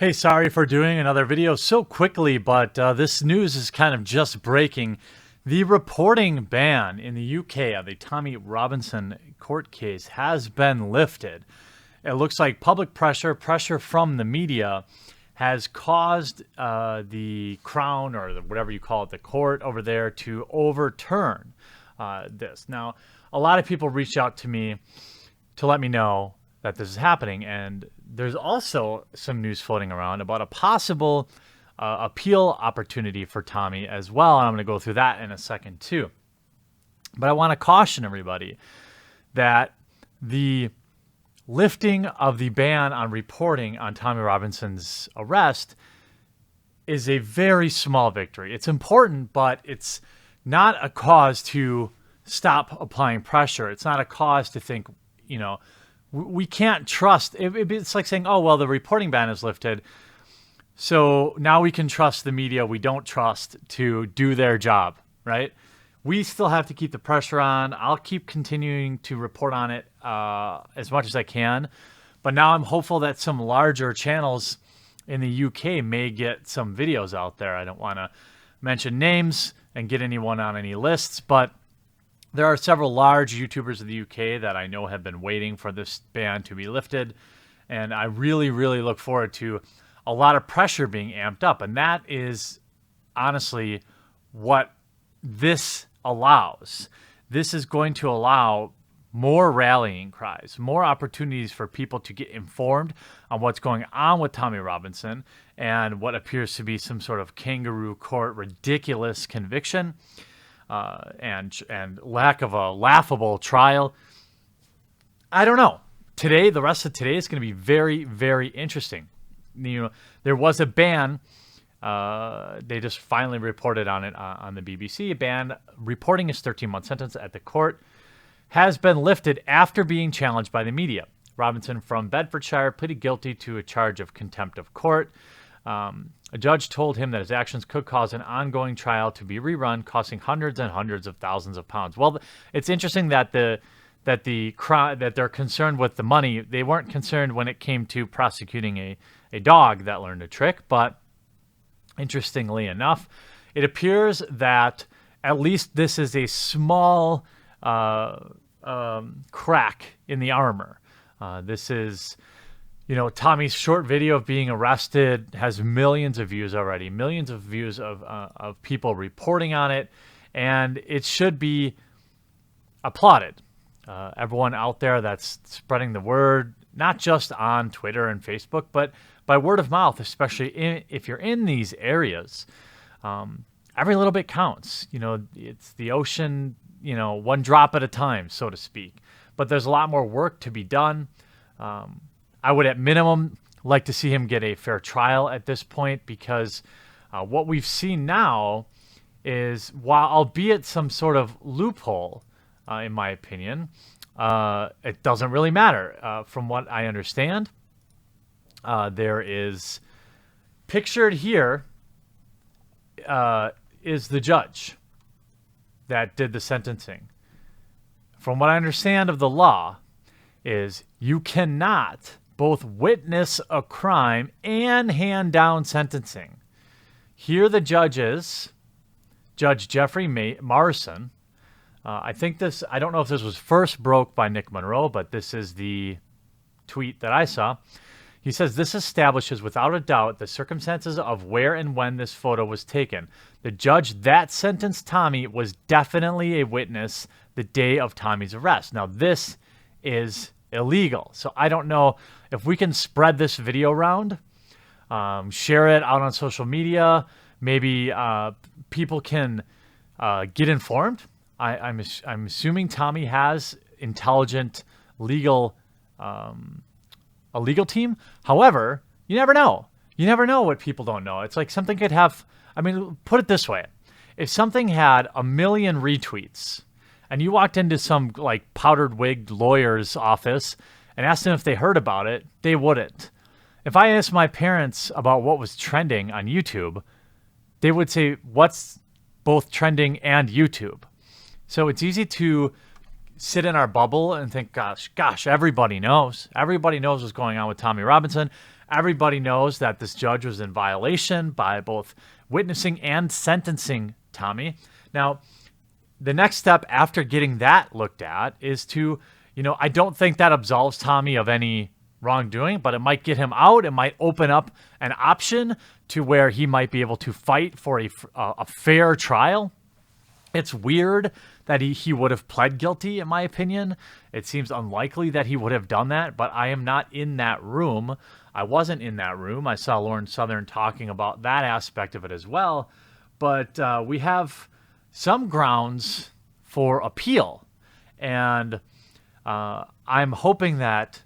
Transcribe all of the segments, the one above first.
Hey, sorry for doing another video so quickly, but this news is kind of just breaking. The reporting ban in the UK of the Tommy Robinson court case has been lifted. It looks like public pressure from the media, has caused the Crown, or whatever you call it, the court over there, to overturn this. Now, a lot of people reached out to me to let me know that this is happening, and there's also some news floating around about a possible appeal opportunity for Tommy as well, and I'm going to go through that in a second too. But I want to caution everybody that the lifting of the ban on reporting on Tommy Robinson's arrest is a very small victory. It's important, but it's not a cause to stop applying pressure. It's not a cause to think, we can't trust. It's like saying, oh, well, the reporting ban is lifted, so now we can trust the media we don't trust to do their job, right? We still have to keep the pressure on. I'll keep continuing to report on it as much as I can. But now I'm hopeful that some larger channels in the UK may get some videos out there. I don't want to mention names and get anyone on any lists, but there are several large YouTubers in the UK that I know have been waiting for this ban to be lifted. And I really, really look forward to a lot of pressure being amped up. And that is honestly what this allows. This is going to allow more rallying cries, more opportunities for people to get informed on what's going on with Tommy Robinson and what appears to be some sort of kangaroo court ridiculous conviction. And lack of a laughable trial. I don't know. Today, the rest of today is going to be very, very interesting. There was a ban. They just finally reported on it on the BBC. A ban reporting his 13-month sentence at the court has been lifted after being challenged by the media. Robinson from Bedfordshire pleaded guilty to a charge of contempt of court. A judge told him that his actions could cause an ongoing trial to be rerun, costing hundreds and hundreds of thousands of pounds. Well, it's interesting that that they're concerned with the money. They weren't concerned when it came to prosecuting a dog that learned a trick. But interestingly enough, it appears that at least this is a small crack in the armor. This is. Tommy's short video of being arrested has millions of views already, millions of views of people reporting on it, and it should be applauded. Everyone out there that's spreading the word, not just on Twitter and Facebook, but by word of mouth, especially if you're in these areas. Every little bit counts. It's the ocean, one drop at a time, so to speak. But there's a lot more work to be done. I would, at minimum, like to see him get a fair trial at this point, because what we've seen now is, while albeit some sort of loophole, in my opinion, it doesn't really matter. From what I understand, there is pictured here is the judge that did the sentencing. From what I understand of the law is you cannot both witness a crime and hand down sentencing. Here the judge is Judge Jeffrey Marson. I don't know if this was first broke by Nick Monroe, but this is the tweet that I saw. He says, "This establishes without a doubt the circumstances of where and when this photo was taken. The judge that sentenced Tommy was definitely a witness the day of Tommy's arrest." Now, this is illegal. So I don't know if we can spread this video around, share it out on social media. Maybe people can get informed. I'm assuming Tommy has intelligent legal a legal team. However, you never know. You never know what people don't know. It's like something could have. Put it this way: if something had 1 million retweets, and you walked into some powdered wigged lawyer's office and asked them if they heard about it, they wouldn't. If I asked my parents about what was trending on YouTube, they would say, what's both trending and YouTube? So it's easy to sit in our bubble and think, gosh, everybody knows. Everybody knows what's going on with Tommy Robinson. everybody knows that this judge was in violation by both witnessing and sentencing Tommy. Now, the next step after getting that looked at is to, I don't think that absolves Tommy of any wrongdoing, but it might get him out. It might open up an option to where he might be able to fight for a fair trial. It's weird that he would have pled guilty, in my opinion. It seems unlikely that he would have done that, but I am not in that room. I wasn't in that room. I saw Lauren Southern talking about that aspect of it as well. But we have some grounds for appeal. And I'm hoping that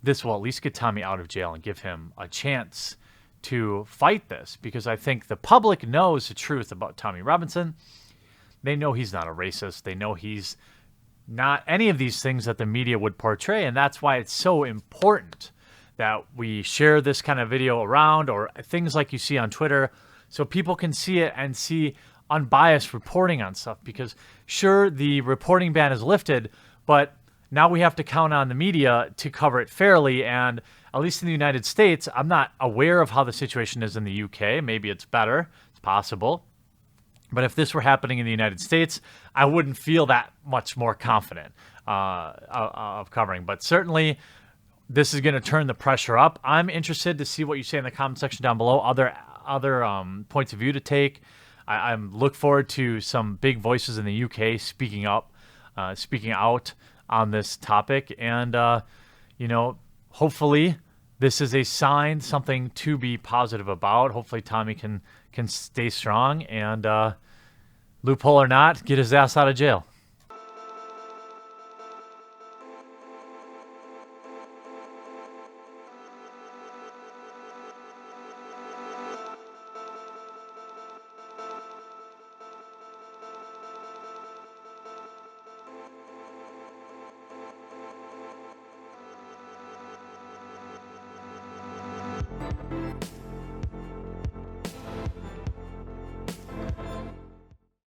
this will at least get Tommy out of jail and give him a chance to fight this, because I think the public knows the truth about Tommy Robinson. They know he's not a racist. They know he's not any of these things that the media would portray, and that's why it's so important that we share this kind of video around, or things like you see on Twitter, so people can see it and see unbiased reporting on stuff. Because sure, the reporting ban is lifted, but now we have to count on the media to cover it fairly. And at least in the United States, I'm not aware of how the situation is in the UK. Maybe it's better. It's possible. But if this were happening in the United States, I wouldn't feel that much more confident of covering. But certainly, this is going to turn the pressure up. I'm interested to see what you say in the comment section down below. Other points of view to take. I look forward to some big voices in the UK speaking out on this topic, and hopefully this is a sign, something to be positive about. Hopefully Tommy can stay strong and, loophole or not, get his ass out of jail.